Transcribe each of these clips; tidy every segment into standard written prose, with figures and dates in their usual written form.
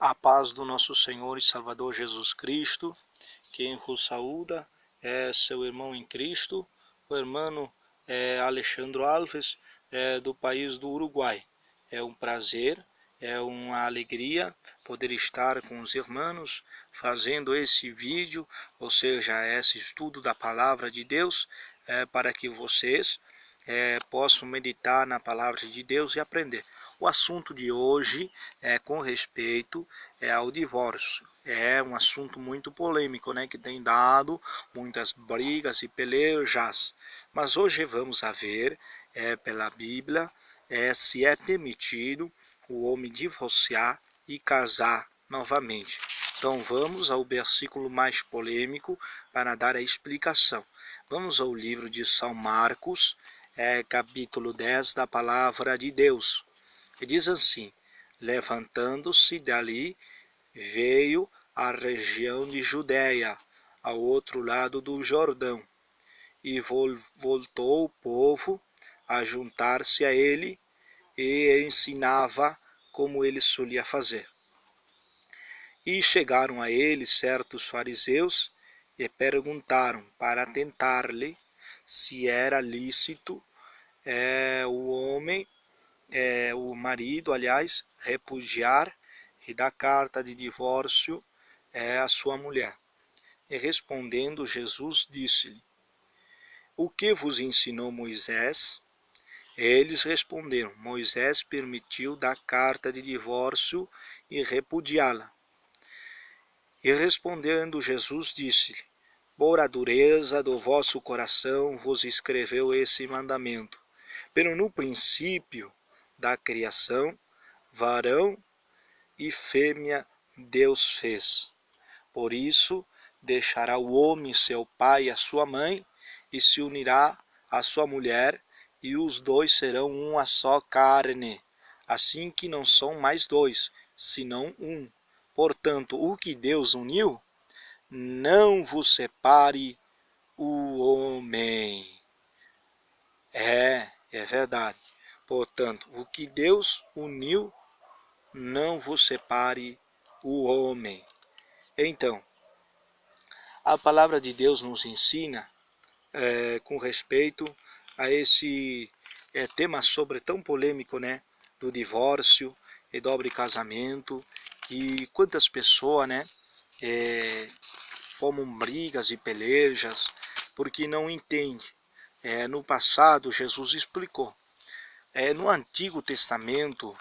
A paz do nosso Senhor e Salvador Jesus Cristo. Quem vos saúda é seu irmão em Cristo, o irmão Alexandre Alves, do país do Uruguai. É um prazer, é uma alegria poder estar com os irmãos fazendo esse vídeo, ou seja, esse estudo da Palavra de Deus, para que vocês possam meditar na Palavra de Deus e aprender. O assunto de hoje é com respeito ao divórcio. É um assunto muito polêmico, né, que tem dado muitas brigas e pelejas. Mas hoje vamos a ver pela Bíblia se é permitido o homem divorciar e casar novamente. Então vamos ao versículo mais polêmico para dar a explicação. Vamos ao livro de São Marcos, capítulo 10 da Palavra de Deus. E diz assim: levantando-se dali, veio à região de Judeia, ao outro lado do Jordão, e voltou o povo a juntar-se a ele, e ensinava como ele solia fazer. E chegaram a ele certos fariseus, e perguntaram para tentar-lhe se era lícito o homem, o marido, aliás, repudiar e dar carta de divórcio à sua mulher. E respondendo, Jesus disse-lhe: o que vos ensinou Moisés? Eles responderam: Moisés permitiu dar carta de divórcio e repudiá-la. E respondendo, Jesus disse-lhe: por a dureza do vosso coração vos escreveu esse mandamento. Pero no princípio da criação, varão e fêmea Deus fez. Por isso, deixará o homem seu pai e a sua mãe, e se unirá à sua mulher, e os dois serão uma só carne. Assim que não são mais dois, senão um. Portanto, o que Deus uniu, não vos separe o homem. É verdade. Portanto, o que Deus uniu, não vos separe o homem. Então, a palavra de Deus nos ensina com respeito a esse tema sobre tão polêmico, né, do divórcio e dobre casamento, que quantas pessoas, né, formam brigas e pelejas porque não entendem. No passado, Jesus explicou. No Antigo Testamento,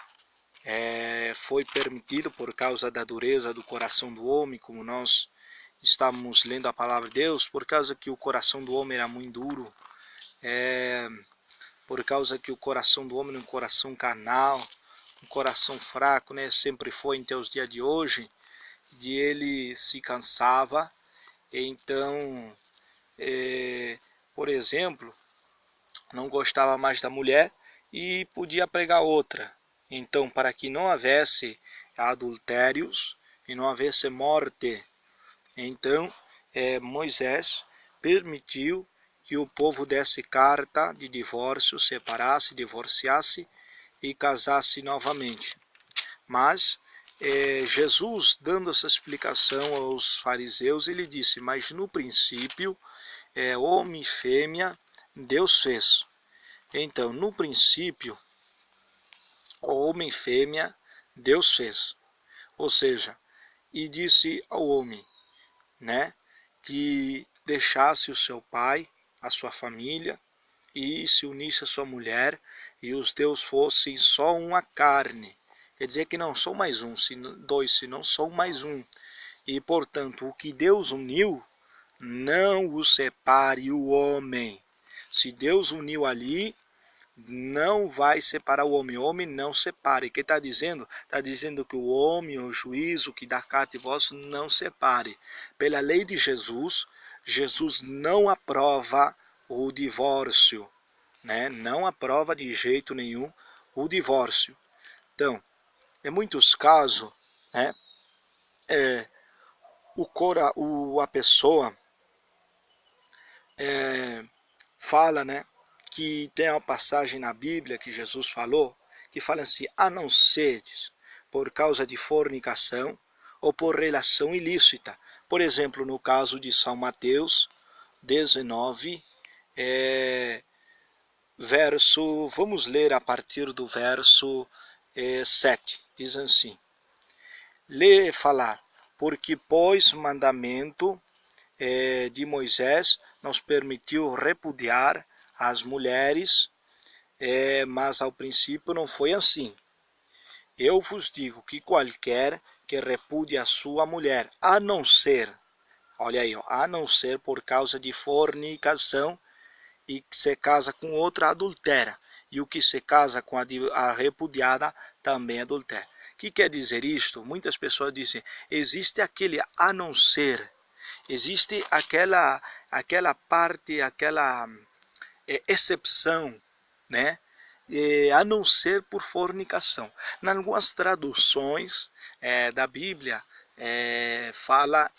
foi permitido por causa da dureza do coração do homem, como nós estamos lendo a palavra de Deus, por causa que o coração do homem era muito duro, por causa que o coração do homem é um coração carnal, um coração fraco, né? Sempre foi até os dias de hoje, de ele se cansava. Então, por exemplo, não gostava mais da mulher e podia pregar outra. Então, para que não houvesse adultérios e não houvesse morte, então Moisés permitiu que o povo desse carta de divórcio, separasse, divorciasse e casasse novamente. Mas Jesus, dando essa explicação aos fariseus, ele disse: mas no princípio, homem e fêmea Deus fez. Então, no princípio, homem e fêmea Deus fez. Ou seja, e disse ao homem, né, que deixasse o seu pai, a sua família, e se unisse à sua mulher, e os dois fossem só uma carne. Quer dizer que não são mais um, dois, senão são mais um. E, portanto, o que Deus uniu, não o separe o homem. Se Deus uniu ali, não vai separar o homem. O homem não separe. O que está dizendo? Está dizendo que o homem, o juízo que dá carta de divórcio, não separe. Pela lei de Jesus, Jesus não aprova o divórcio, né? Não aprova de jeito nenhum o divórcio. Então, em muitos casos, né, a pessoa fala, né, que tem uma passagem na Bíblia que Jesus falou, que fala assim: a não seres por causa de fornicação ou por relação ilícita. Por exemplo, no caso de São Mateus 19, vamos ler a partir do verso 7, diz assim: lê falar, porque pois mandamento de Moisés nos permitiu repudiar as mulheres, mas ao princípio não foi assim. Eu vos digo que qualquer que repudia a sua mulher, a não ser, olha aí, a não ser por causa de fornicação, e que se casa com outra adultera, e o que se casa com a repudiada também adultera. O que quer dizer isto? Muitas pessoas dizem, existe aquele a não ser, existe aquela parte, aquela exceção, né? A não ser por fornicação. Em algumas traduções da Bíblia, fala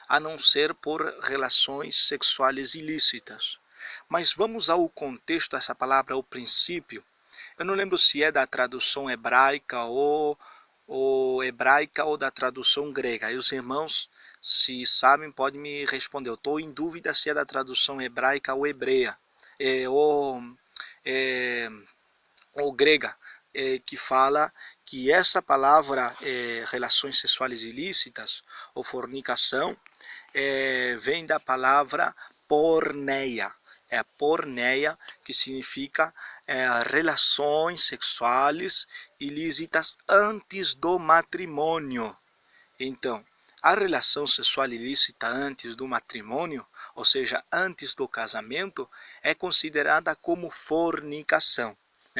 a não ser por relações sexuais ilícitas. Mas vamos ao contexto dessa palavra, ao princípio. Eu não lembro se é da tradução hebraica ou da tradução grega. E os irmãos, se sabem, podem me responder. Eu estou em dúvida se é da tradução hebraica ou hebreia, ou grega, que fala que essa palavra, relações sexuais ilícitas ou fornicação, vem da palavra porneia. É a porneia, que significa relações sexuais ilícitas antes do matrimônio. Então, a relação sexual ilícita antes do matrimônio, ou seja, antes do casamento, é considerada como fornicação.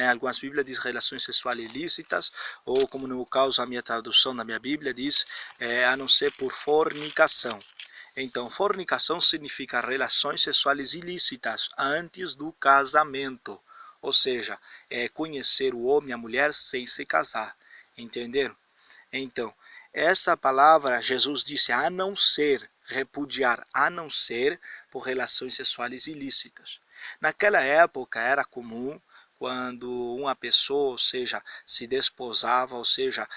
Algumas Bíblias dizem relações sexuais ilícitas, ou como no caso a minha tradução na minha Bíblia diz, a não ser por fornicação. Então, fornicação significa relações sexuais ilícitas antes do casamento. Ou seja, conhecer o homem e a mulher sem se casar. Entenderam? Então, essa palavra, Jesus disse a não ser, repudiar, a não ser por relações sexuais ilícitas. Naquela época era comum, quando uma pessoa, ou seja, se desposava, ou seja,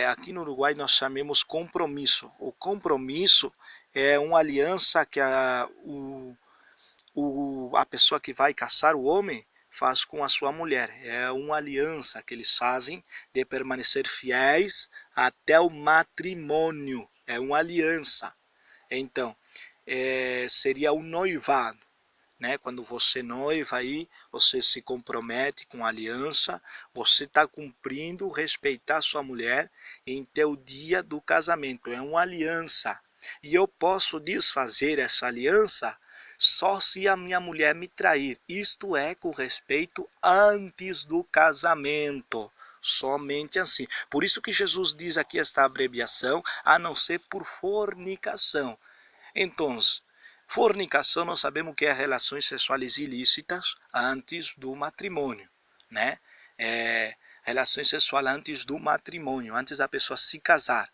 aqui no Uruguai nós chamamos compromisso. O compromisso é uma aliança que a pessoa que vai casar o homem faz com a sua mulher. É uma aliança que eles fazem de permanecer fiéis até o matrimônio. É uma aliança. Então, seria o noivado. Quando você noiva aí, você se compromete com a aliança, você está cumprindo respeitar sua mulher em teu dia do casamento. É uma aliança. E eu posso desfazer essa aliança só se a minha mulher me trair. Isto é, com respeito antes do casamento. Somente assim. Por isso que Jesus diz aqui esta abreviação, a não ser por fornicação. Então, fornicação, nós sabemos que é relações sexuais ilícitas antes do matrimônio, relações sexuais antes do matrimônio, antes da pessoa se casar.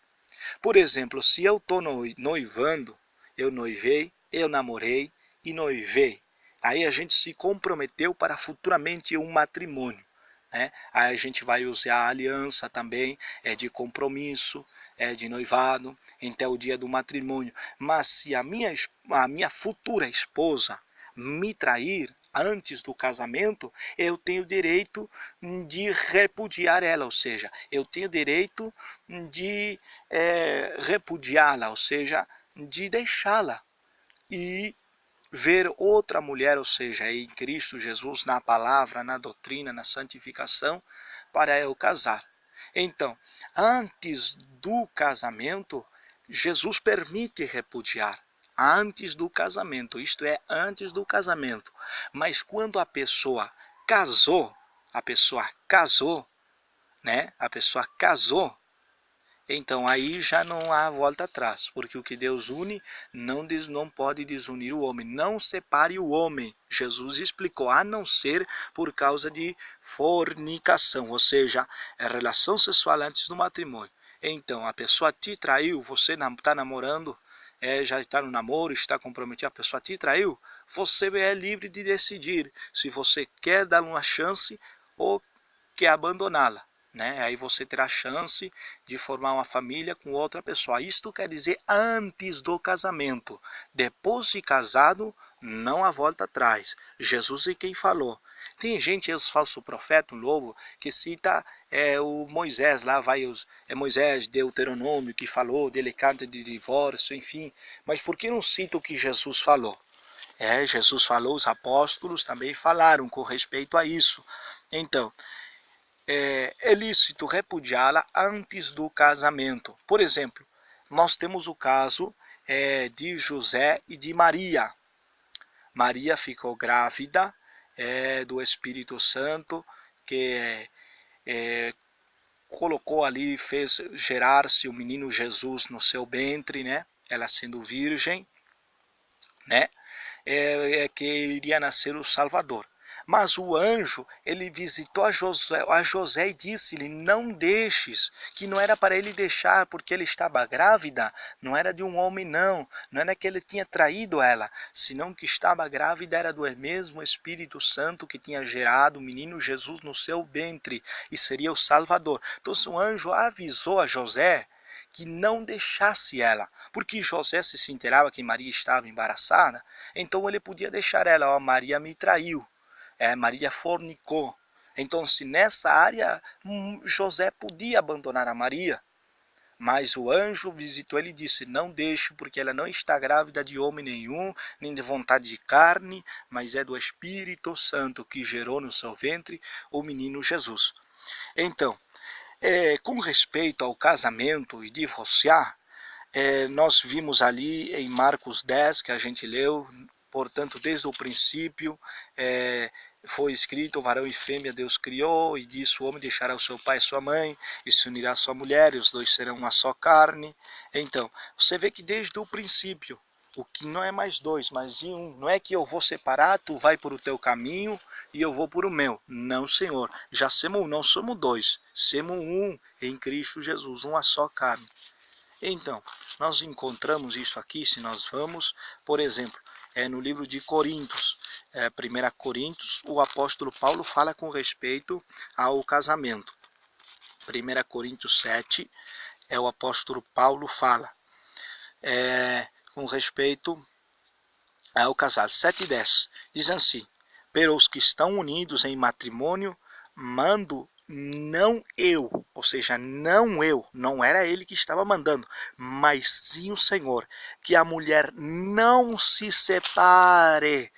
Por exemplo, se eu estou noivando, eu noivei, eu namorei e noivei. Aí a gente se comprometeu para futuramente um matrimônio. Aí a gente vai usar a aliança também, de compromisso, de noivado, até o dia do matrimônio. Mas se a minha futura esposa me trair antes do casamento, eu tenho direito de repudiar ela, ou seja, eu tenho direito de repudiá-la, ou seja, de deixá-la e ver outra mulher, ou seja, em Cristo Jesus, na palavra, na doutrina, na santificação, para eu casar. Então, antes do casamento, Jesus permite repudiar. Antes do casamento, isto é, antes do casamento. Mas quando a pessoa casou, então aí já não há volta atrás, porque o que Deus une não pode desunir o homem, não separe o homem. Jesus explicou, a não ser por causa de fornicação, ou seja, é relação sexual antes do matrimônio. Então a pessoa te traiu, você está namorando, já está no namoro, está comprometido, a pessoa te traiu, você é livre de decidir se você quer dar uma chance ou quer abandoná-la. né? Aí você terá chance de formar uma família com outra pessoa. Isto quer dizer antes do casamento. Depois de casado, não há volta atrás. Jesus é quem falou. Tem gente, os falsos profetas, novo, que cita o Moisés, lá vai Moisés, Deuteronômio, que falou delicado de divórcio, enfim. Mas por que não cita o que Jesus falou? Jesus falou, os apóstolos também falaram com respeito a isso. Então, é lícito repudiá-la antes do casamento. Por exemplo, nós temos o caso de José e de Maria. Maria ficou grávida do Espírito Santo, que colocou ali, fez gerar-se o menino Jesus no seu ventre, né? Ela sendo virgem, né? Que iria nascer o Salvador. Mas o anjo, ele visitou a José e disse-lhe, não deixes, que não era para ele deixar, porque ele estava grávida, não era de um homem não era que ele tinha traído ela, senão que estava grávida era do mesmo Espírito Santo que tinha gerado o menino Jesus no seu ventre, e seria o Salvador. Então o anjo avisou a José que não deixasse ela, porque José se inteirava que Maria estava embaraçada, então ele podia deixar ela, Maria me traiu, Maria fornicou. Então, se nessa área, José podia abandonar a Maria, mas o anjo visitou ele e disse, não deixe, porque ela não está grávida de homem nenhum, nem de vontade de carne, mas é do Espírito Santo que gerou no seu ventre o menino Jesus. Então, com respeito ao casamento e divorciar, nós vimos ali em Marcos 10, que a gente leu, portanto, desde o princípio, foi escrito, varão e fêmea Deus criou, e disse, o homem deixará o seu pai e sua mãe, e se unirá à sua mulher, e os dois serão uma só carne. Então, você vê que desde o princípio, o que não é mais dois, mas um, não é que eu vou separar, tu vai por o teu caminho, e eu vou por o meu. Não, Senhor, já somos, não somos dois, somos um em Cristo Jesus, uma só carne. Então, nós encontramos isso aqui, se nós vamos, por exemplo, no livro de Coríntios, 1 Coríntios, o apóstolo Paulo fala com respeito ao casamento. 1 Coríntios 7, o apóstolo Paulo fala com respeito ao casal. 7:10, diz assim, pero os que estão unidos em matrimônio, mando não eu, ou seja, não eu, não era ele que estava mandando, mas sim o Senhor, que a mulher não se separe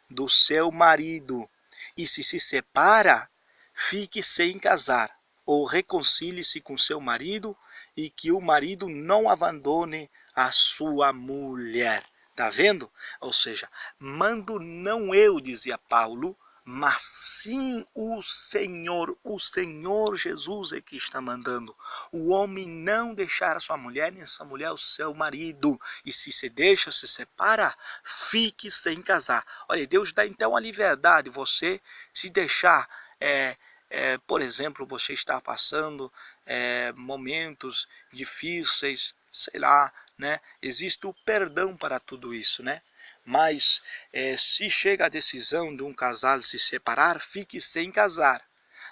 do seu marido, e se separa, fique sem casar, ou reconcilie-se com seu marido, e que o marido não abandone a sua mulher. Tá vendo? Ou seja, mando não eu, dizia Paulo, mas sim o Senhor Jesus é que está mandando. O homem não deixar a sua mulher, nem a sua mulher o seu marido. E se deixa, se separa, fique sem casar. Olha, Deus dá então a liberdade, você se deixar, por exemplo, você está passando momentos difíceis, sei lá, né? Existe o perdão para tudo isso, né? Mas se chega a decisão de um casal se separar, fique sem casar.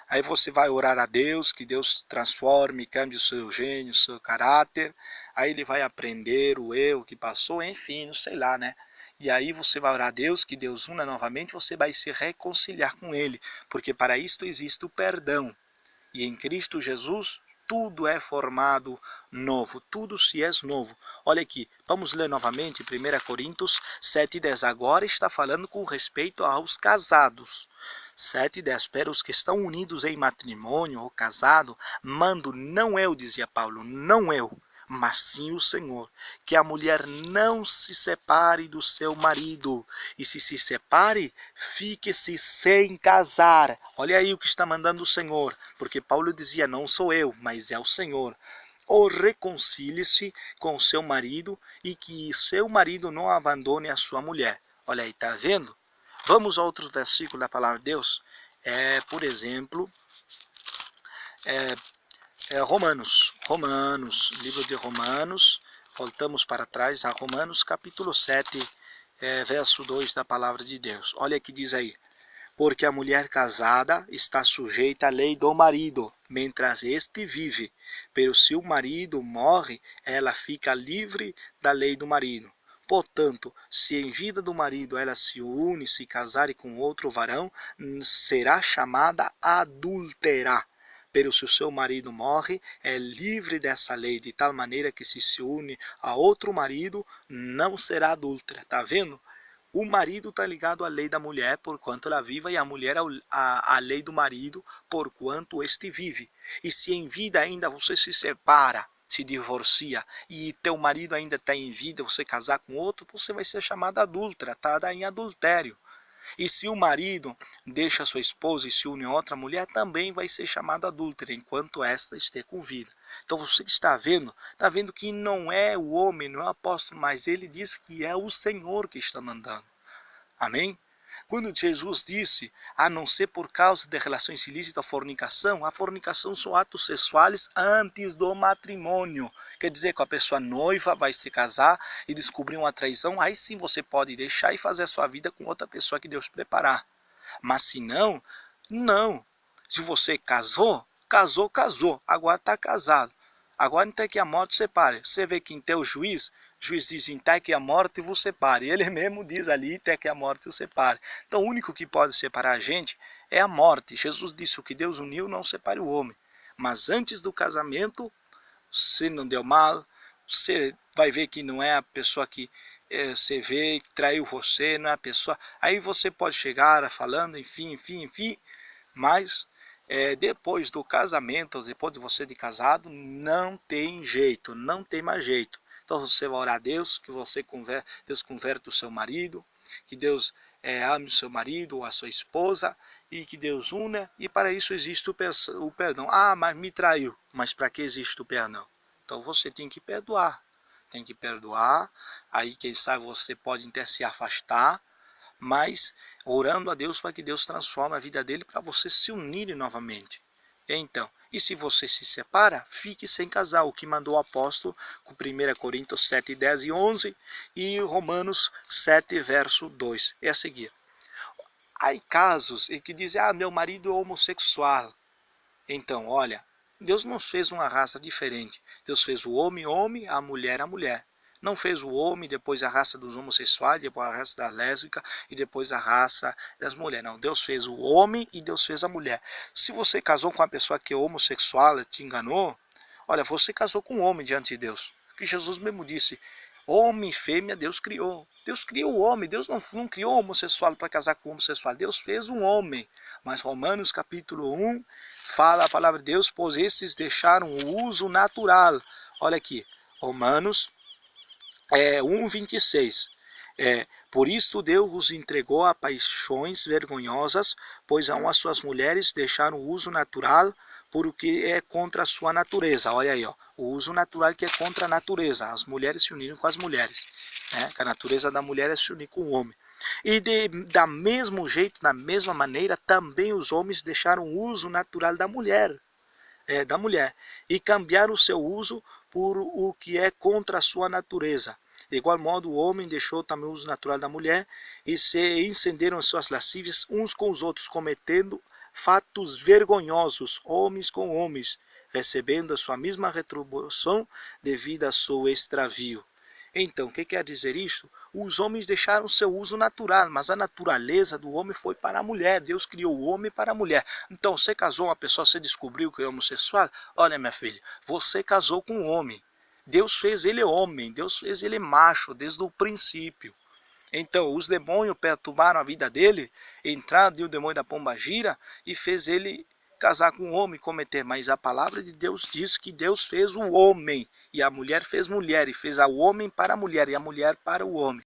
Aí você vai orar a Deus, que Deus transforme, cambie o seu gênio, o seu caráter. Aí ele vai aprender o erro que passou, enfim, não sei lá, né? E aí você vai orar a Deus, que Deus una novamente, você vai se reconciliar com ele. Porque para isto existe o perdão. E em Cristo Jesus, tudo é formado novo, tudo se é novo. Olha aqui, vamos ler novamente 1 Coríntios 7:10. Agora está falando com respeito aos casados. 7:10. Para os que estão unidos em matrimônio ou casado, mando não eu, dizia Paulo, não eu, mas sim o Senhor, que a mulher não se separe do seu marido, e se separe, fique-se sem casar. Olha aí o que está mandando o Senhor, porque Paulo dizia, não sou eu, mas é o Senhor. Ou reconcilie-se com o seu marido, e que seu marido não abandone a sua mulher. Olha aí, tá vendo? Vamos a outro versículo da palavra de Deus, por exemplo, Romanos, livro de Romanos, voltamos para trás a Romanos capítulo 7, verso 2 da palavra de Deus. Olha que diz aí, porque a mulher casada está sujeita à lei do marido, mientras este vive. Pero se o marido morre, ela fica livre da lei do marido. Portanto, se em vida do marido ela se une, se casar com outro varão, será chamada adúltera. Pero se o seu marido morre, é livre dessa lei, de tal maneira que se une a outro marido, não será adúltera. Tá vendo? O marido está ligado à lei da mulher, porquanto ela viva, e a mulher à lei do marido, porquanto este vive. E se em vida ainda você se separa, se divorcia, e teu marido ainda está em vida, você casar com outro, você vai ser chamada adúltera, está em adultério. E se o marido deixa sua esposa e se une a outra mulher, também vai ser chamado adúltera, enquanto esta estiver com vida. Então você está vendo que não é o homem, não é o apóstolo, mas ele diz que é o Senhor que está mandando. Amém? Quando Jesus disse, a não ser por causa de relações ilícitas, a fornicação são atos sexuais antes do matrimônio. Quer dizer que a pessoa noiva vai se casar e descobrir uma traição, aí sim você pode deixar e fazer a sua vida com outra pessoa que Deus preparar. Mas se não, não. Se você casou, agora está casado. Agora até que a morte separe. Você vê que em teu juiz diz, até que a morte vos separe. Ele mesmo diz ali, até que a morte vos separe. Então o único que pode separar a gente é a morte. Jesus disse, o que Deus uniu não separe o homem. Mas antes do casamento, se não deu mal, você vai ver que não é a pessoa que você vê que traiu você, não é a pessoa. Aí você pode chegar falando, enfim. Mas depois do casamento, depois de você de casado, não tem jeito, não tem mais jeito. Então você vai orar a Deus, que Deus converta o seu marido, que Deus ame o seu marido ou a sua esposa, e que Deus una, e para isso existe o perdão. Ah, mas me traiu. Mas para que existe o perdão? Então você tem que perdoar. Aí quem sabe você pode até se afastar, mas orando a Deus para que Deus transforme a vida dele para você se unirem novamente. Então, e se você se separa, fique sem casar, o que mandou o apóstolo com 1 Coríntios 7, 10 e 11 e Romanos 7, verso 2. É a seguir. Há casos em que dizem, meu marido é homossexual. Então, olha, Deus não fez uma raça diferente. Deus fez o homem, a mulher, mulher. Não fez o homem, depois a raça dos homossexuais, depois a raça da lésbica e depois a raça das mulheres. Não, Deus fez o homem e Deus fez a mulher. Se você casou com uma pessoa que é homossexual, te enganou, olha, você casou com um homem diante de Deus. Que Jesus mesmo disse, homem e fêmea Deus criou. Deus criou o homem, Deus não criou o homossexual para casar com o homossexual. Deus fez um homem. Mas Romanos capítulo 1 fala a palavra de Deus, pois esses deixaram o uso natural. Olha aqui, Romanos 1:26. Por isto Deus os entregou a paixões vergonhosas, pois as suas mulheres deixaram o uso natural por o que é contra a sua natureza. Olha aí, o uso natural que é contra a natureza. As mulheres se uniram com as mulheres. Que a natureza da mulher é se unir com o homem. E da mesmo jeito, da mesma maneira, também os homens deixaram o uso natural da mulher. E cambiaram o seu uso por o que é contra a sua natureza. De igual modo, o homem deixou também o uso natural da mulher e se incenderam suas lascívias uns com os outros, cometendo fatos vergonhosos, homens com homens, recebendo a sua mesma retribuição devido ao seu extravio. Então, o que quer dizer isso? Os homens deixaram seu uso natural, mas a natureza do homem foi para a mulher. Deus criou o homem para a mulher. Então, você casou uma pessoa, você descobriu que é homossexual? Olha, minha filha, você casou com um homem. Deus fez ele homem, Deus fez ele macho desde o princípio. Então, os demônios perturbaram a vida dele, entraram o demônio da pombagira e fez ele casar com um homem e cometer. Mas a palavra de Deus diz que Deus fez o homem, e a mulher fez mulher, e fez o homem para a mulher, e a mulher para o homem.